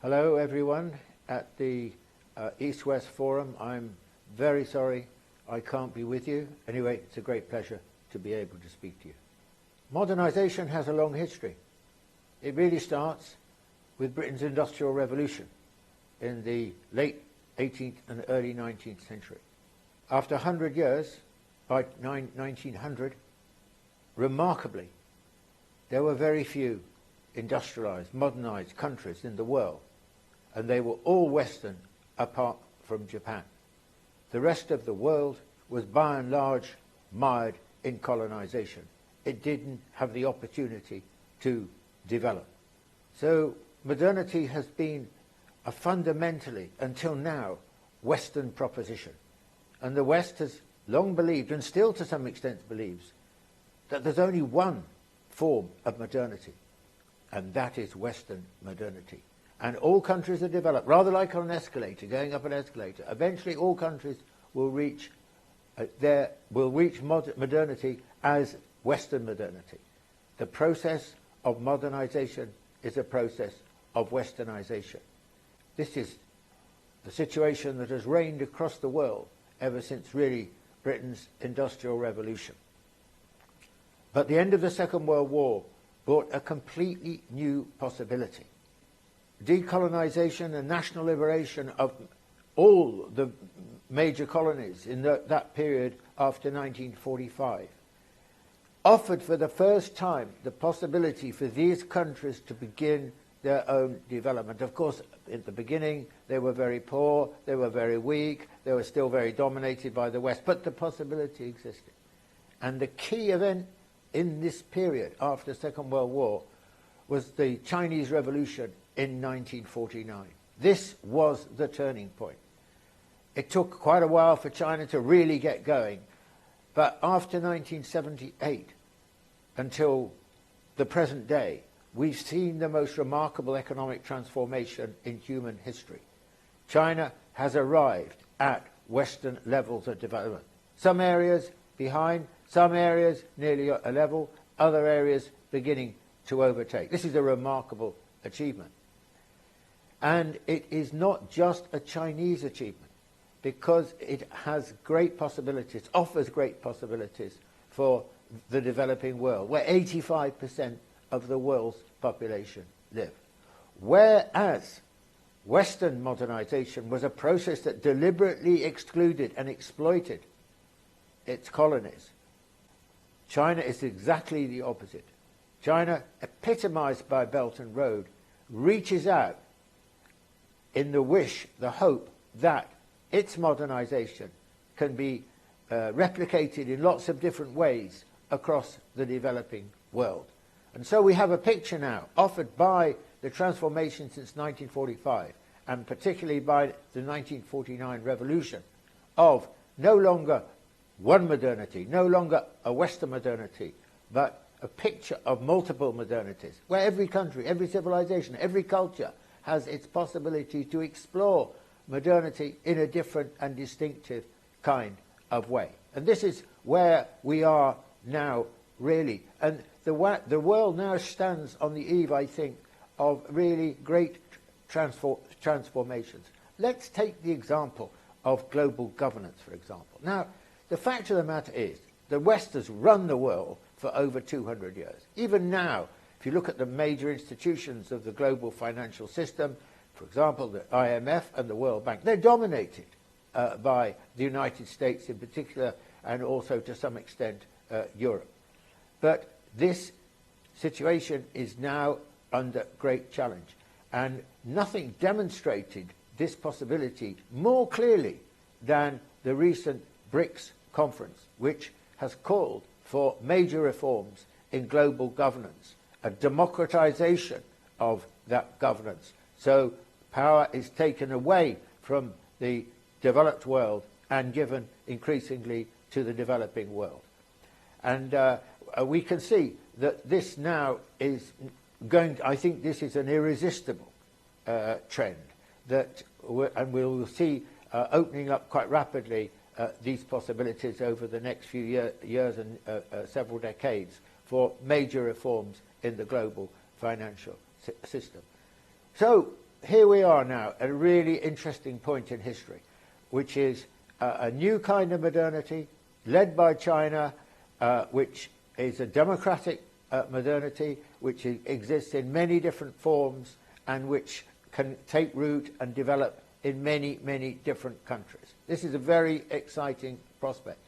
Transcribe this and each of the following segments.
Hello everyone at the East-West Forum. I'm very sorry I can't be with you. Anyway, it's a great pleasure to be able to speak to you. Modernization has a long history. It really starts with Britain's Industrial Revolution in the late 18th and early 19th century. After 100 years, by 1900, remarkably, there were very few industrialized, modernized countries in the world, and they were all Western apart from Japan. The rest of the world was by and large mired in colonization. It didn't have the opportunity to develop. So modernity has been a fundamentally, until now, Western proposition. And the West has long believed, and still to some extent believes, that there's only one form of modernity, and that is Western modernity. And all countries are developed, rather like on an escalator, going up an escalator. Eventually all countries will reach modernity as Western modernity. The process of modernization is a process of westernization. This is the situation that has reigned across the world ever since really Britain's Industrial Revolution. But the end of the Second World War brought a completely new possibility. Decolonization and national liberation of all the major colonies in that period after 1945 offered for the first time the possibility for these countries to begin their own development. Of course, in the beginning, they were very poor, they were very weak, they were still very dominated by the West, but the possibility existed. And the key event in this period after the Second World War was the Chinese Revolution in 1949. This was the turning point. It took quite a while for China to really get going, but after 1978 until the present day, we've seen the most remarkable economic transformation in human history. China has arrived at Western levels of development. Some areas behind, some areas nearly at a level, other areas beginning to overtake. This is a remarkable achievement. And it is not just a Chinese achievement, because it has great possibilities, offers great possibilities for the developing world, where 85% of the world's population live. Whereas Western modernization was a process that deliberately excluded and exploited its colonies, China is exactly the opposite. China, epitomized by Belt and Road, reaches out in the wish, the hope, that its modernization can be replicated in lots of different ways across the developing world. And so we have a picture now offered by the transformation since 1945, and particularly by the 1949 revolution, of no longer one modernity, no longer a Western modernity, but a picture of multiple modernities, where every country, every civilization, every culture has its possibility to explore modernity in a different and distinctive kind of way. And this is where we are now, really. And the world now stands on the eve, I think, of really great transformations. Let's take the example of global governance, for example. Now, the fact of the matter is, the West has run the world for over 200 years. Even now, if you look at the major institutions of the global financial system, for example, the IMF and the World Bank, they're dominated by the United States in particular, and also to some extent Europe. But this situation is now under great challenge, and nothing demonstrated this possibility more clearly than the recent BRICS conference, which has called for major reforms in global governance, a democratization of that governance. So power is taken away from the developed world and given increasingly to the developing world. And we can see that this now is going to, I think this is an irresistible trend, that and we'll see opening up quite rapidly these possibilities over the next few years and several decades for major reforms in the global financial system. So here we are now at a really interesting point in history, which is a new kind of modernity led by China, which is a democratic modernity, which exists in many different forms and which can take root and develop in many, many different countries. This is a very exciting prospect.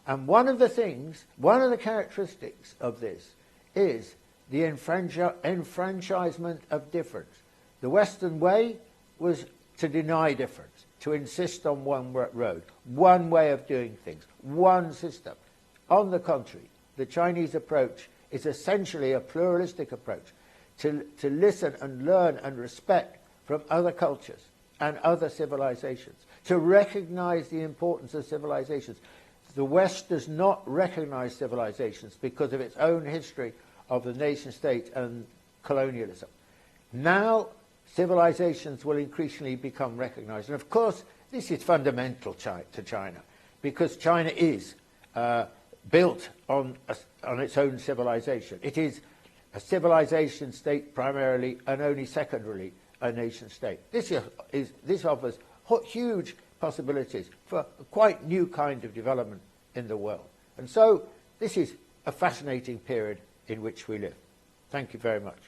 And one of the characteristics of this is the enfranchisement of difference. The Western way was to deny difference, to insist on one road, one way of doing things, one system. On the contrary, the Chinese approach is essentially a pluralistic approach, to listen and learn and respect from other cultures and other civilizations, to recognize the importance of civilizations. The West does not recognize civilizations because of its own history of the nation state and colonialism. Now, civilizations will increasingly become recognized. And of course, this is fundamental to China, because China is built on its own civilization. It is a civilization state primarily and only secondarily a nation state. This offers huge possibilities for a quite new kind of development in the world. And so this is a fascinating period in which we live. Thank you very much.